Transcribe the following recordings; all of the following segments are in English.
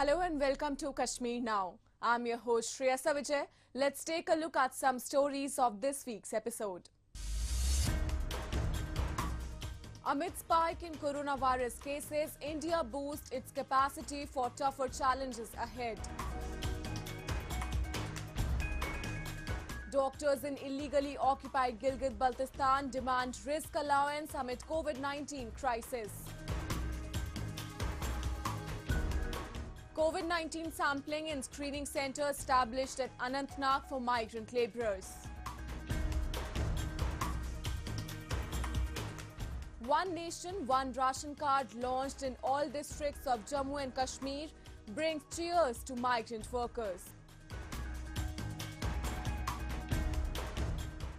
Hello and welcome to Kashmir Now. I'm your host Shreya Vijay. Let's take a look at some stories of this week's episode. Amid spike in coronavirus cases, India boosts its capacity for tougher challenges ahead. Doctors in illegally occupied Gilgit Baltistan demand risk allowance amid COVID-19 crisis. COVID-19 sampling and screening center established at Anantnag for migrant laborers. One Nation, One Ration Card launched in all districts of Jammu and Kashmir brings cheers to migrant workers.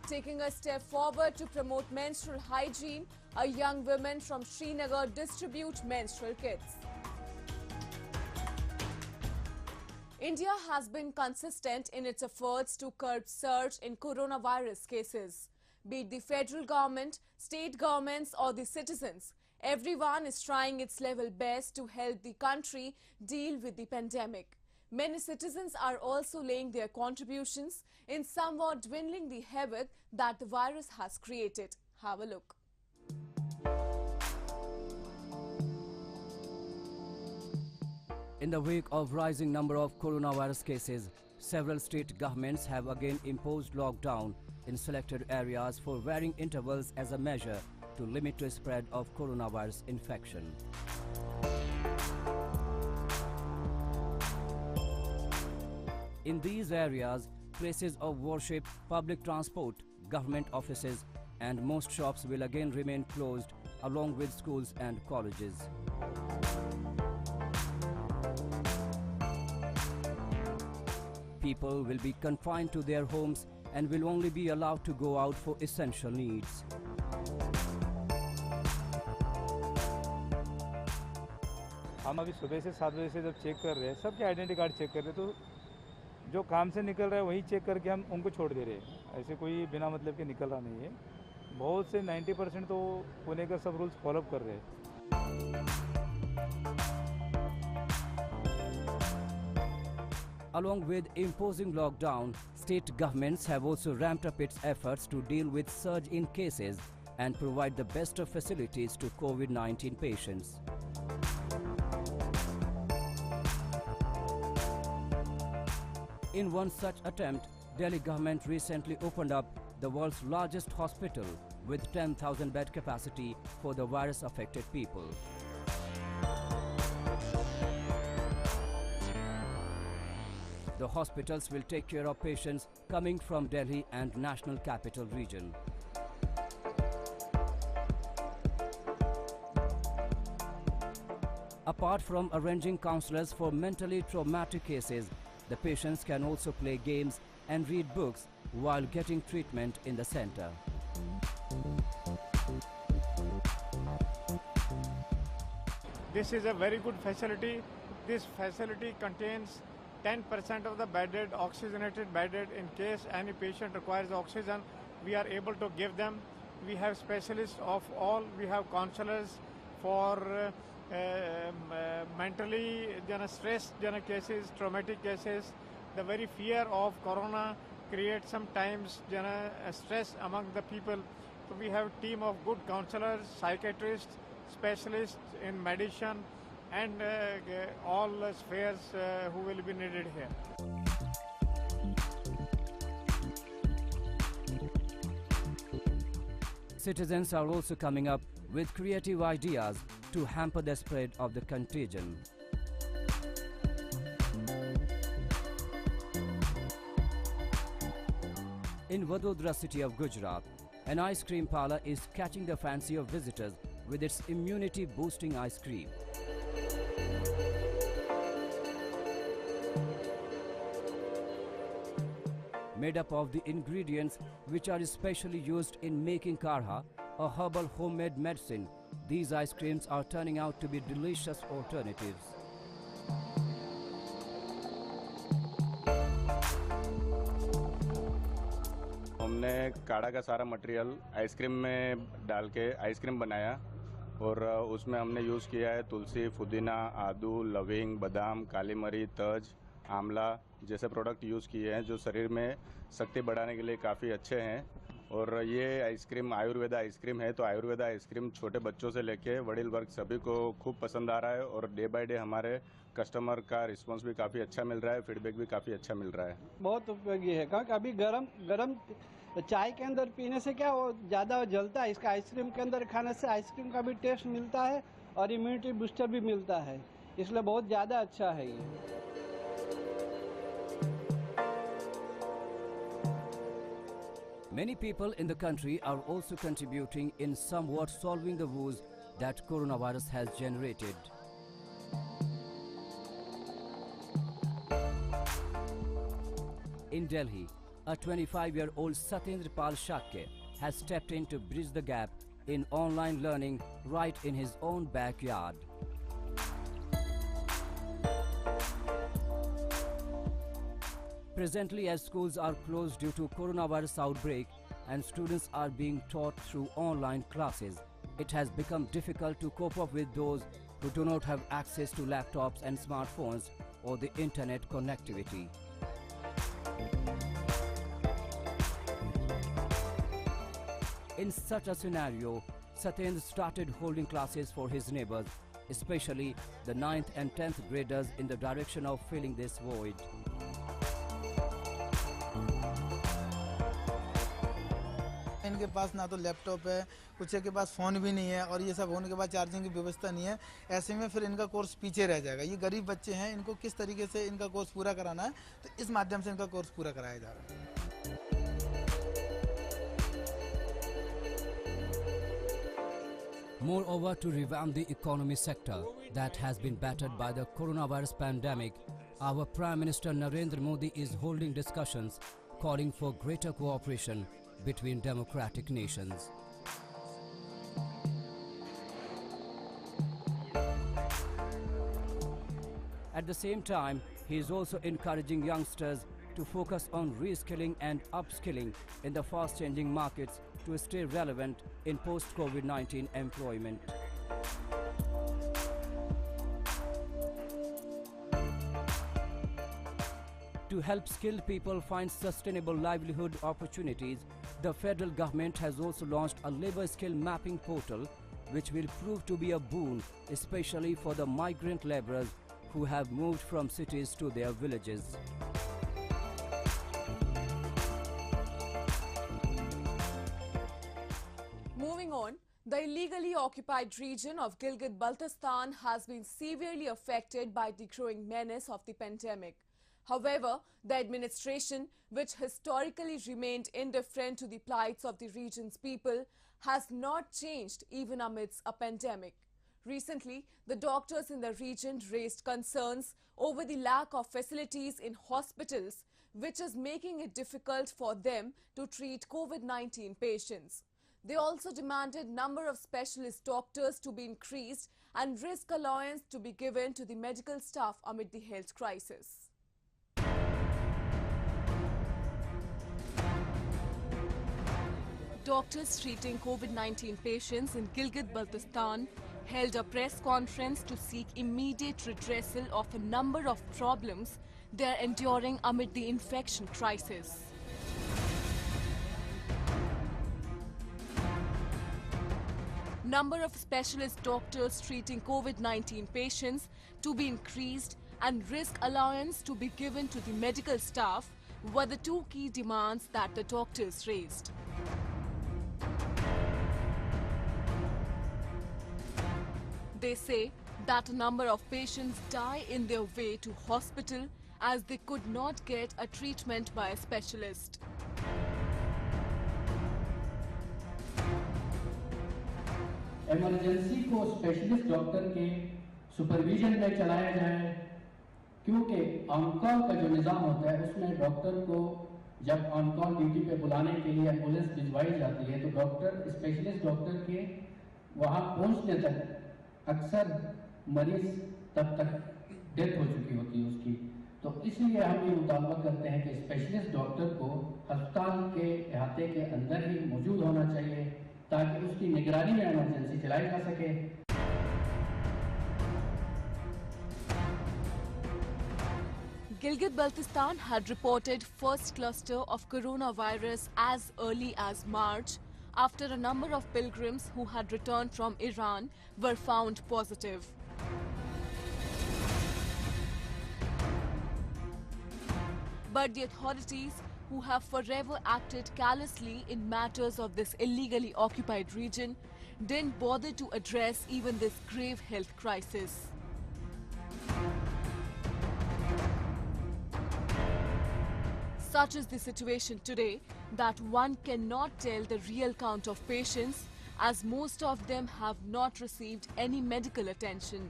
Taking a step forward to promote menstrual hygiene, a young woman from Srinagar distributes menstrual kits. India has been consistent in its efforts to curb surge in coronavirus cases. Be it the federal government, state governments or the citizens, everyone is trying its level best to help the country deal with the pandemic. Many citizens are also laying their contributions in somewhat dwindling the havoc that the virus has created. Have a look. In the wake of rising number of coronavirus cases, several state governments have again imposed lockdown in selected areas for varying intervals as a measure to limit the spread of coronavirus infection. In these areas, places of worship, public transport, government offices and most shops will again remain closed along with schools and colleges. People will be confined to their homes and will only be allowed to go out for essential needs. हम अभी सुबह से 7 बजे से जब check कर रहे हैं, सबके आइडेंटिटी कार्ड चेक कर रहे हैं, तो जो काम से निकल रहा है वही चेक करके हम उनको छोड़ दे रहे हैं. ऐसे कोई बिना मतलब के निकल रहा नहीं है. बहुत से 90% तो पुणे का सब रूल्स फॉलो कर रहे हैं. Along with imposing lockdown, state governments have also ramped up its efforts to deal with surge in cases and provide the best of facilities to COVID-19 patients. In one such attempt, Delhi government recently opened up the world's largest hospital with 10,000 bed capacity for the virus-affected people. The hospitals will take care of patients coming from Delhi and National Capital Region. Apart from arranging counselors for mentally traumatic cases, the patients can also play games and read books while getting treatment in the center. This is a very good facility. This facility contains 10% of the bedded, oxygenated bedded. In case any patient requires oxygen, we are able to give them. We have specialists of all. We have counselors for mentally stressed cases, traumatic cases. The very fear of corona creates sometimes stress among the people. So we have a team of good counselors, psychiatrists, specialists in medicine, and all spheres who will be needed here. Citizens are also coming up with creative ideas to hamper the spread of the contagion. In Vadodara city of Gujarat, an ice cream parlor is catching the fancy of visitors with its immunity-boosting ice cream. Made up of the ingredients which are especially used in making karha, a herbal homemade medicine, these ice creams are turning out to be delicious alternatives. हमने काढ़ा का सारा material ice cream में डाल के ice cream बनाया और उसमें हमने यूज़ किया है तुलसी, पुदीना, आदू, लविंग, बादाम, काली मरी, तज, आंवला जैसे प्रोडक्ट यूज़ किए हैं जो शरीर में शक्ति बढ़ाने के लिए काफ़ी अच्छे हैं। और ये आइसक्रीम आयुर्वेदा आइसक्रीम है, तो आयुर्वेदा आइसक्रीम छोटे बच्चों से लेके वडील वर्ग सभी को खूब पसंद आ रहा है और डे बाय डे हमारे कस्टमर का रिस्पांस भी काफ़ी अच्छा मिल रहा है, फीडबैक भी काफ़ी अच्छा मिल रहा है। बहुत उपयोगी है क्योंकि अभी गरम चाय के अंदर पीने से क्या वो ज़्यादा जलता है, इसका आइसक्रीम के अंदर खाने से आइसक्रीम का भी टेस्ट मिलता है और इम्यूनिटी बूस्टर भी मिलता है, इसलिए बहुत ज़्यादा अच्छा है ये। Many people in the country are also contributing in somewhat solving the woes that coronavirus has generated. In Delhi, a 25-year-old Satyendra Pal Shakke has stepped in to bridge the gap in online learning right in his own backyard. Presently, as schools are closed due to coronavirus outbreak and students are being taught through online classes, it has become difficult to cope up with those who do not have access to laptops and smartphones or the internet connectivity. In such a scenario, Satyendra started holding classes for his neighbors, especially the 9th and 10th graders, in the direction of filling this void. इनके पास ना तो laptop है, कुछ के पास phone भी नहीं है और ये सब होने के बाद चार्जिंग की व्यवस्था नहीं है। ऐसे में फिर इनका कोर्स पीछे रह जाएगा। ये गरीब बच्चे हैं, इनको किस तरीके से इनका कोर्स पूरा कराना है, तो इस माध्यम से इनका कोर्स पूरा कराया जा रहा है। Moreover, to revamp the economy sector that has been battered by the coronavirus pandemic, our Prime Minister Narendra Modi is holding discussions calling for greater cooperation between democratic nations. At the same time, he is also encouraging youngsters to focus on reskilling and upskilling in the fast-changing markets to stay relevant in post-COVID-19 employment. To help skilled people find sustainable livelihood opportunities, the federal government has also launched a labor skill mapping portal which will prove to be a boon, especially for the migrant laborers who have moved from cities to their villages. Moving on, the illegally occupied region of Gilgit-Baltistan has been severely affected by the growing menace of the pandemic. However, the administration, which historically remained indifferent to the plights of the region's people, has not changed even amidst a pandemic. Recently, the doctors in the region raised concerns over the lack of facilities in hospitals, which is making it difficult for them to treat COVID-19 patients. They also demanded number of specialist doctors to be increased and risk allowance to be given to the medical staff amid the health crisis. Doctors treating COVID-19 patients in Gilgit-Baltistan held a press conference to seek immediate redressal of a number of problems they are enduring amid the infection crisis. Number of specialist doctors treating COVID-19 patients to be increased and risk allowance to be given to the medical staff were the two key demands that the doctors raised. They say that a number of patients die in their way to hospital as they could not get a treatment by a specialist. Emergency को specialist doctor के supervision में चलाया जाए, क्योंकि on call का जो निज़ाम होता है उसमें डॉक्टर को जब ऑन कॉल ड्यूटी पे बुलाने के लिए एम्बुलेंस भिजवाई जाती है तो डॉक्टर स्पेशलिस्ट डॉक्टर के वहाँ पहुँचने तक अक्सर मरीज तब तक डेथ हो चुकी होती है उसकी। तो इसलिए हम ये मुतालबा करते हैं कि स्पेशलिस्ट डॉक्टर को अस्पताल के अहाते के अंदर ही मौजूद होना चाहिए ताकि उसकी निगरानी में इमरजेंसी चलाई जा सके। Gilgit-Baltistan had reported first cluster of coronavirus as early as March after a number of pilgrims who had returned from Iran were found positive. But the authorities, who have forever acted callously in matters of this illegally occupied region, didn't bother to address even this grave health crisis. Such is the situation today that one cannot tell the real count of patients, as most of them have not received any medical attention.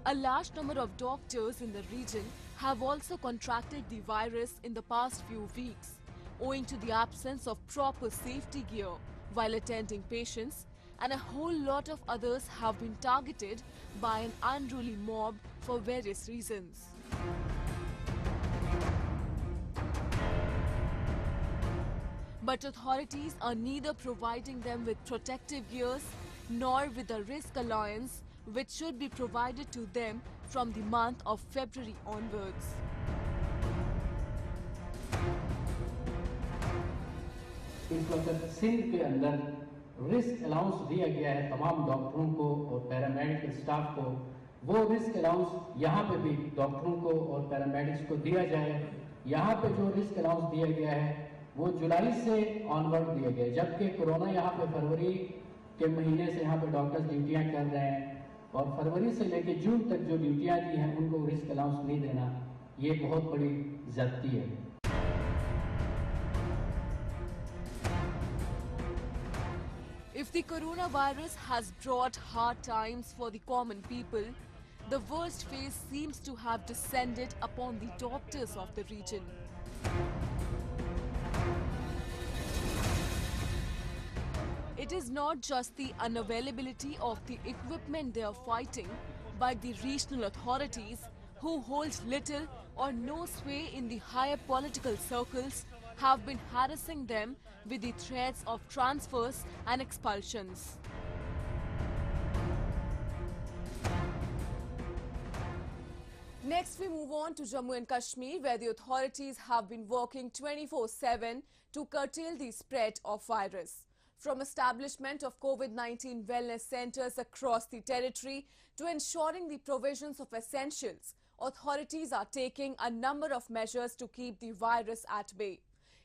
A large number of doctors in the region have also contracted the virus in the past few weeks, owing to the absence of proper safety gear while attending patients, and a whole lot of others have been targeted by an unruly mob for various reasons. But authorities are neither providing them with protective gears nor with a risk allowance, which should be provided to them from the month of February onwards. इस वक्त सिंध के अंदर risk allowance दिया गया है तमाम डॉक्टरों को और पैरामेडिकल स्टाफ को। वो रिस्क अलाउंस यहाँ पे भी डॉक्टरों को और पैरामेडिक्स को दिया जाए। यहाँ पे जो रिस्क अलाउंस दिया गया है वो जुलाई से ऑनवर्ड दिया गया है, जबकि कोरोना यहाँ पे फरवरी के महीने से यहाँ पे डॉक्टर्स ड्यूटियाँ कर रहे हैं और फरवरी से लेकर जून तक जो ड्यूटियाँ दी हैं उनको रिस्क अलाउंस नहीं देना, ये बहुत बड़ी ज्यादती है। If the coronavirus has brought hard times for the common people, the worst phase seems to have descended upon the doctors of the region. It is not just the unavailability of the equipment they are fighting, but the regional authorities, who hold little or no sway in the higher political circles, have been harassing them with the threats of transfers and expulsions. Next, we move on to Jammu and Kashmir, where the authorities have been working 24/7 to curtail the spread of virus. From establishment of COVID-19 wellness centers across the territory to ensuring the provisions of essentials, authorities are taking a number of measures to keep the virus at bay.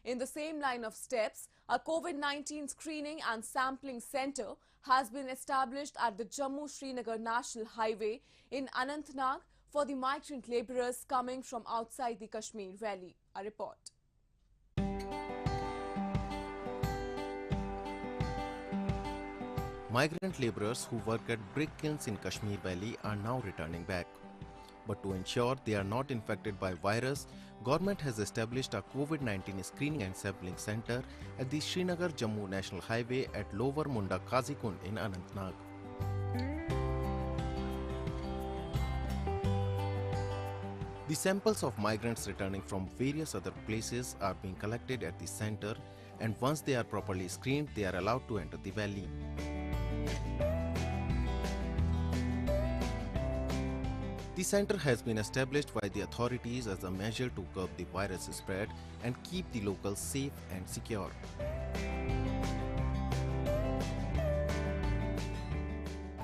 In the same line of steps, a COVID-19 screening and sampling center has been established at the Jammu-Srinagar National Highway in Anantnag for the migrant labourers coming from outside the Kashmir Valley. A report. Migrant labourers who work at brick kilns in Kashmir Valley are now returning back. But to ensure they are not infected by virus, government has established a COVID-19 screening and sampling center at the Srinagar-Jammu National Highway at Lower Munda Kazikund in Anantnag. The samples of migrants returning from various other places are being collected at the center, and once they are properly screened, they are allowed to enter the valley. The center has been established by the authorities as a measure to curb the virus spread and keep the locals safe and secure.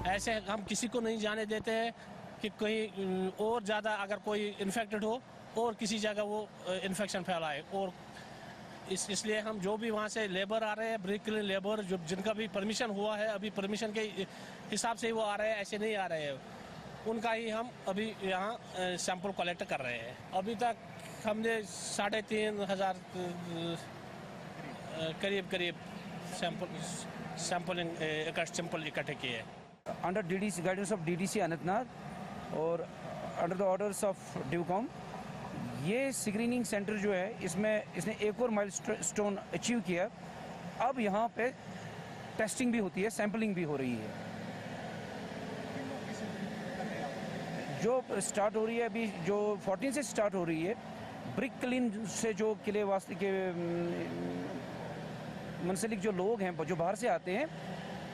ऐसे हम किसी को नहीं जाने देते हैं कि कहीं और ज़्यादा अगर कोई इन्फेक्टेड हो और किसी जगह वो इन्फेक्शन फैलाए, और इसलिए हम जो भी वहाँ से लेबर आ रहे हैं, ब्रिक क्लीन लेबर जो जिनका भी परमिशन हुआ है, अभी परमिशन के हिसाब से ही वो आ रहे हैं, ऐसे नहीं आ रहे हैं, उनका ही हम अभी यहाँ सैंपल कलेक्ट कर रहे हैं। अभी तक हमने 3,500 करीब सैंपलिंग सैंपल इकट्ठे किए हैं। Under DDC guidance of DDC Anantnag और अंडर द ऑर्डर्स ऑफ ड्यूकॉम, ये स्क्रीनिंग सेंटर जो है इसने एक और माइलस्टोन अचीव किया। अब यहाँ पे टेस्टिंग भी होती है, सैंपलिंग भी हो रही है। जो स्टार्ट हो रही है अभी, जो 14 से स्टार्ट हो रही है, ब्रिक क्लीन से जो किले वास्ते के मुंसलिक जो लोग हैं, जो बाहर से आते हैं,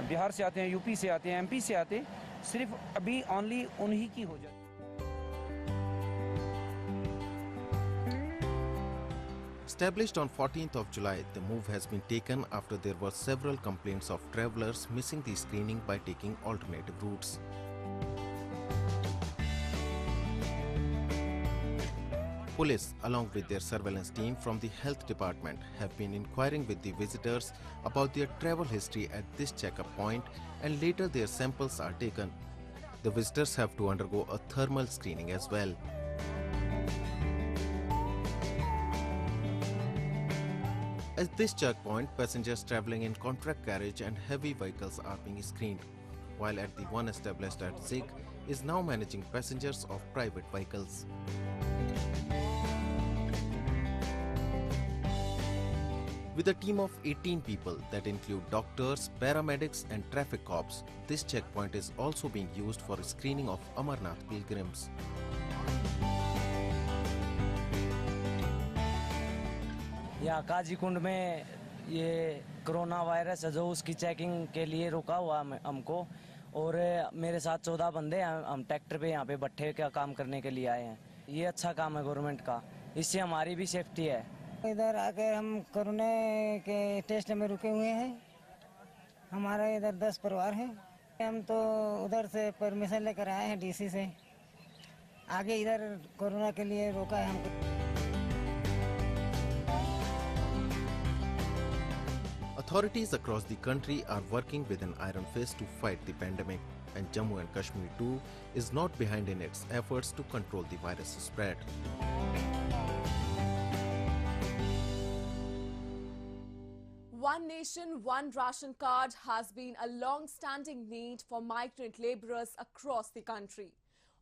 बिहार से आते हैं, यूपी से आते हैं, एमपी से आते हैं, सिर्फ अभी ओनली उन्हीं की हो जाए। Established on 14th of July, the move has been taken after there were several complaints of travelers missing the screening by taking alternative routes. Police, along with their surveillance team from the health department, have been inquiring with the visitors about their travel history at this checkup point, and later their samples are taken. The visitors have to undergo a thermal screening as well. At this checkpoint, passengers travelling in contract carriage and heavy vehicles are being screened, while at the one established at Zig is now managing passengers of private vehicles. With a team of 18 people that include doctors, paramedics and traffic cops, this checkpoint is also being used for screening of Amarnath pilgrims. यहाँ काजी कुंड में ये corona virus है जो उसकी checking के लिए रुका हुआ हमको, और मेरे साथ 14 बंदे हैं। हम ट्रैक्टर पे यहाँ पे भट्ठे का काम करने के लिए आए हैं। ये अच्छा काम है गवर्नमेंट का, इससे हमारी भी सेफ्टी है। इधर आकर हम कोरोना के टेस्ट में रुके हुए हैं। हमारे इधर 10 परिवार हैं। हम तो उधर से परमिशन लेकर आए हैं डीसी से, आगे इधर कोरोना के लिए रोका है हमको। Authorities across the country are working with an iron fist to fight the pandemic, and Jammu and Kashmir too is not behind in its efforts to control the virus spread. One nation, one ration card has been a long-standing need for migrant labourers across the country.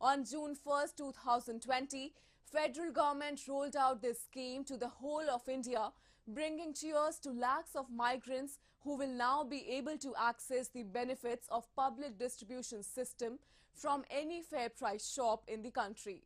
On June 1st, 2020, federal government rolled out this scheme to the whole of India, bringing cheers to lakhs of migrants who will now be able to access the benefits of public distribution system from any fair price shop in the country.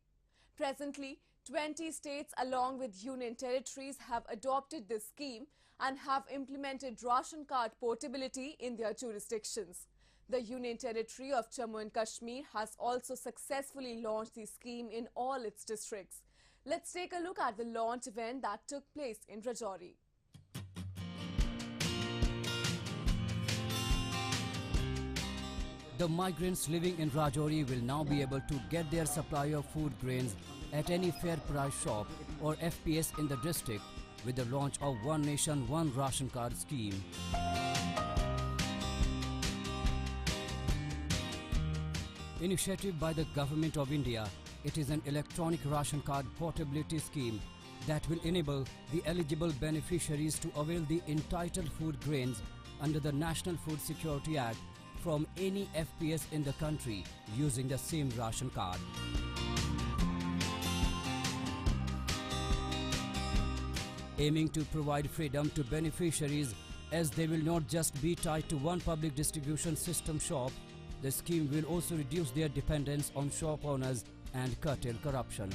Presently, 20 states along with union territories have adopted this scheme and have implemented ration card portability in their jurisdictions. The Union Territory of Jammu and Kashmir has also successfully launched the scheme in all its districts. Let's take a look at the launch event that took place in Rajouri. The migrants living in Rajouri will now be able to get their supply of food grains at any fair price shop or FPS in the district with the launch of One Nation, One Ration Card scheme. Initiative by the Government of India, it is an electronic ration card portability scheme that will enable the eligible beneficiaries to avail the entitled food grains under the National Food Security Act from any FPS in the country using the same ration card. Aiming to provide freedom to beneficiaries as they will not just be tied to one public distribution system shop, the scheme will also reduce their dependence on shop owners and curtail corruption.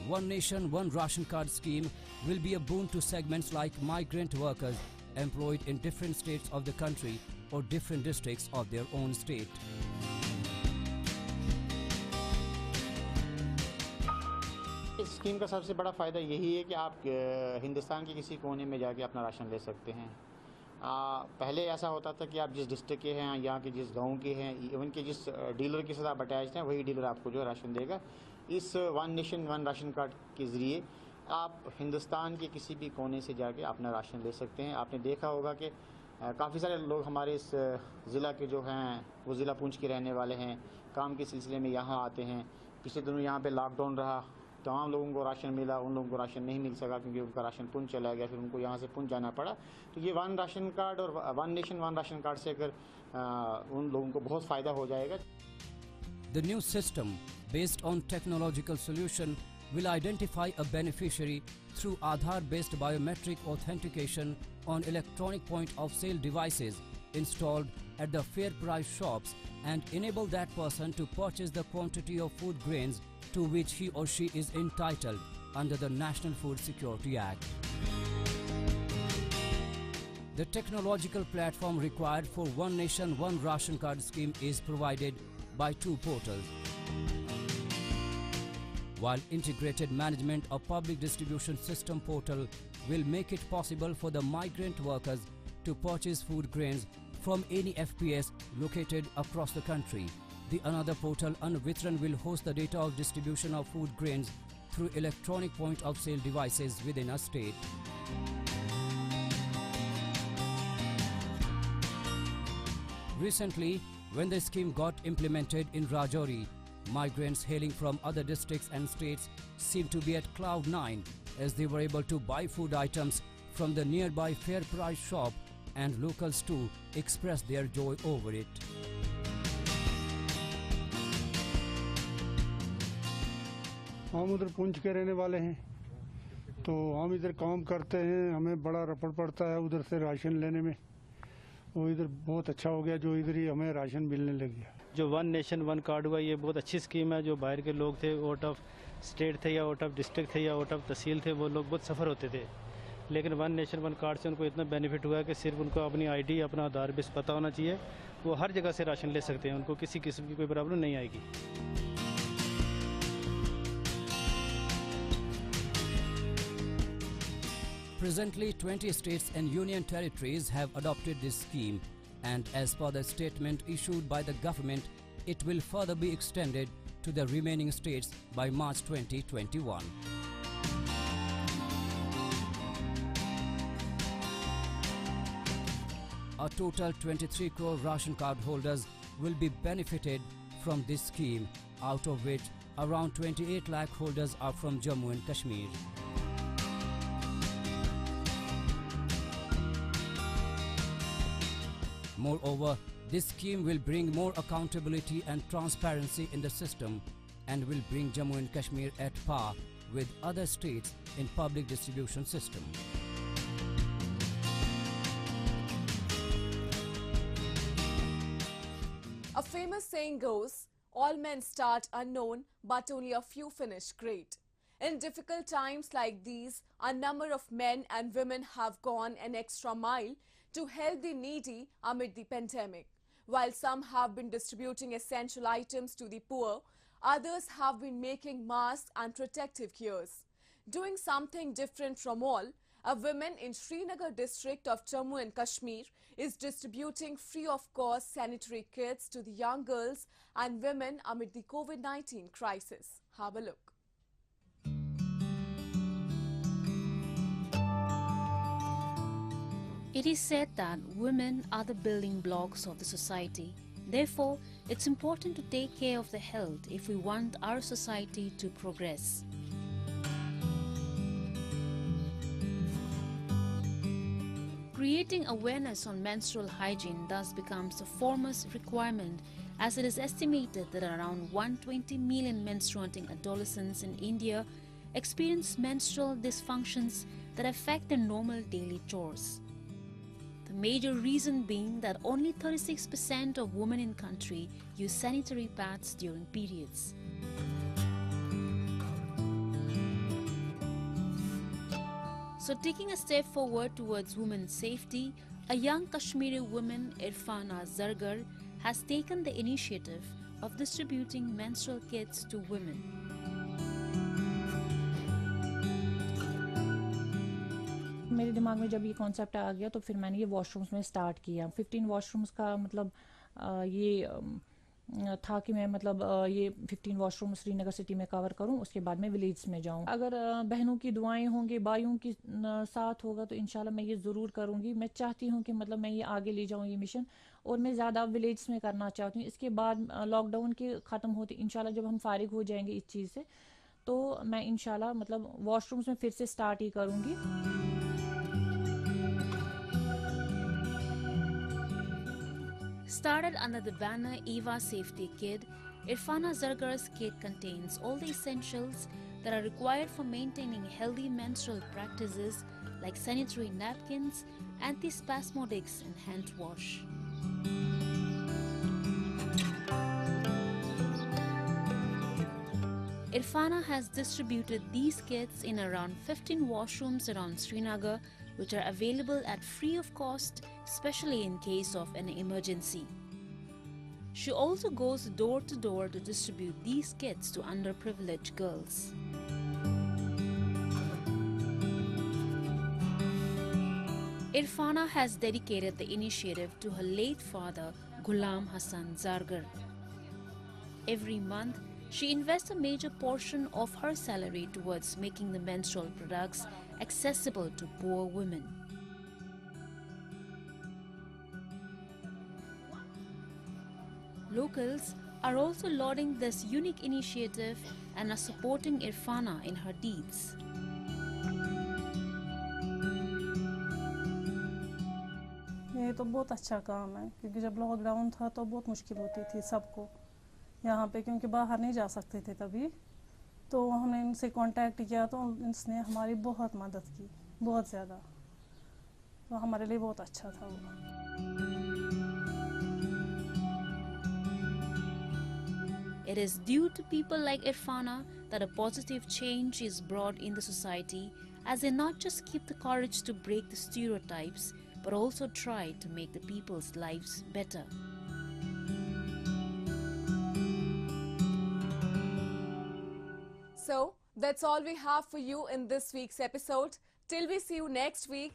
One Nation, One Ration Card scheme will be a boon to segments like migrant workers employed in different states of the country or different districts of their own state. इस scheme का सबसे बड़ा फ़ायदा यही है कि आप हिंदुस्तान के किसी कोने में जाके अपना राशन ले सकते हैं। पहले ऐसा होता था कि आप जिस डिस्ट्रिक्ट के हैं, यहाँ के जिस गांव के हैं, इवन के जिस डीलर के साथ आप अटैच हैं, वही डीलर आपको जो है राशन देगा। इस one nation one ration card के ज़रिए आप हिंदुस्तान के किसी भी कोने से जाके अपना राशन ले सकते हैं। आपने देखा होगा कि काफ़ी सारे लोग हमारे इस ज़िला के जो हैं वो ज़िला पुंछ के रहने वाले हैं, काम के सिलसिले में यहाँ आते हैं। पिछले दिनों यहाँ पे लॉकडाउन रहा, तमाम लोगों को राशन मिला, उन लोगों को राशन नहीं मिल सका क्योंकि उनका राशन पुंछ चला गया, फिर उनको यहाँ से पुंछ जाना पड़ा। तो ये वन राशन कार्ड और one nation one ration card से अगर उन लोगों को बहुत फ़ायदा हो जाएगा। The new system, based on technological solution, will identify a beneficiary through Aadhaar-based biometric authentication on electronic point of sale devices installed at the fair price shops and enable that person to purchase the quantity of food grains to which he or she is entitled under the National Food Security Act. The technological platform required for One Nation One Ration Card scheme is provided by 2 portals. While integrated management of public distribution system portal will make it possible for the migrant workers to purchase food grains from any FPS located across the country. The another portal, Anvitran, will host the data of distribution of food grains through electronic point of sale devices within a state. Recently, when the scheme got implemented in Rajouri, migrants hailing from other districts and states seemed to be at cloud 9 as they were able to buy food items from the nearby fair price shop, and locals too expressed their joy over it. हम उधर पुंछ के रहने वाले हैं, तो हम इधर काम करते हैं, हमें बड़ा रपड़ पड़ता है उधर से राशन लेने में। वो इधर बहुत अच्छा हो गया जो इधर ही हमें राशन मिलने लग गया। जो वन नेशन वन कार्ड हुआ, ये बहुत अच्छी स्कीम है। जो बाहर के लोग थे, आउट ऑफ स्टेट थे या आउट ऑफ डिस्ट्रिक्ट थे या आउट ऑफ तहसील थे, वो लोग बहुत सफ़र होते थे, लेकिन वन नेशन वन कार्ड से उनको इतना बेनिफिट हुआ है कि सिर्फ उनको अपनी आईडी, अपना आधार बेस पता होना चाहिए, वो हर जगह से राशन ले सकते हैं, उनको किसी किस्म की कोई प्रॉब्लम नहीं आएगी। Presently, 20 states and union territories have adopted this scheme, and as per the statement issued by the government, it will further be extended to the remaining states by March 2021. A total 23 crore ration card holders will be benefited from this scheme, out of which around 28 lakh holders are from Jammu and Kashmir. Moreover, this scheme will bring more accountability and transparency in the system and will bring Jammu and Kashmir at par with other states in public distribution system. A famous saying goes, all men start unknown, but only a few finish great. In difficult times like these, a number of men and women have gone an extra mile to help the needy amid the pandemic. While some have been distributing essential items to the poor, others have been making masks and protective gears. Doing something different from all, a woman in Srinagar district of Jammu and Kashmir is distributing free of cost sanitary kits to the young girls and women amid the COVID-19 crisis. Have a look. It is said that women are the building blocks of the society. Therefore, it's important to take care of their health if we want our society to progress. Creating awareness on menstrual hygiene thus becomes the foremost requirement, as it is estimated that around 120 million menstruating adolescents in India experience menstrual dysfunctions that affect their normal daily chores. The major reason being that only 36% of women in country use sanitary pads during periods. So taking a step forward towards women's safety, a young Kashmiri woman, Irfana Zargar, has taken the initiative of distributing menstrual kits to women. मेरे दिमाग में जब ये concept आ गया तो फिर मैंने ये वॉशरूम्स में स्टार्ट किया। 15 वॉशरूम्स का मतलब ये था कि मैं मतलब ये 15 वॉशरूम श्रीनगर सिटी में कवर करूं, उसके बाद मैं विलेज में जाऊं। अगर बहनों की दुआएं होंगी, भाइयों की साथ होगा तो इंशाल्लाह मैं ये ज़रूर करूंगी। मैं चाहती हूं कि मतलब मैं ये आगे ले जाऊं ये मिशन, और मैं ज़्यादा विलेज में करना चाहती हूं। इसके बाद लॉकडाउन के ख़त्म होते इंशाल्लाह जब हम फारिग हो जाएंगे इस चीज़ से, तो मैं इंशाल्लाह मतलब वॉशरूम्स में फिर से स्टार्ट ही करूँगी। Started under the banner Eva Safety Kit, Irfana Zargar's kit contains all the essentials that are required for maintaining healthy menstrual practices like sanitary napkins, antispasmodics and hand wash. Irfana has distributed these kits in around 15 washrooms around Srinagar, which are available at free of cost, especially in case of an emergency. She also goes door to door to distribute these kits to underprivileged girls. Irfana has dedicated the initiative to her late father, Ghulam Hassan Zargar. Every month, she invests a major portion of her salary towards making the menstrual products accessible to poor women. Locals are also lauding this unique initiative and are supporting Irfana in her deeds. ये तो बहुत अच्छा काम है क्योंकि जब lockdown था तो बहुत मुश्किल होती थी सबको यहाँ पे, क्योंकि बाहर नहीं जा सकते थे तभी, तो हमने इनसे कांटेक्ट किया तो इसने हमारी बहुत मदद की, बहुत ज़्यादा, तो हमारे लिए बहुत अच्छा था वो। It is due to people like Irfana that a positive change is brought in the society, as they not just keep the courage to break the stereotypes, but also try to make the people's lives better. So, that's all we have for you in this week's episode. Till we see you next week.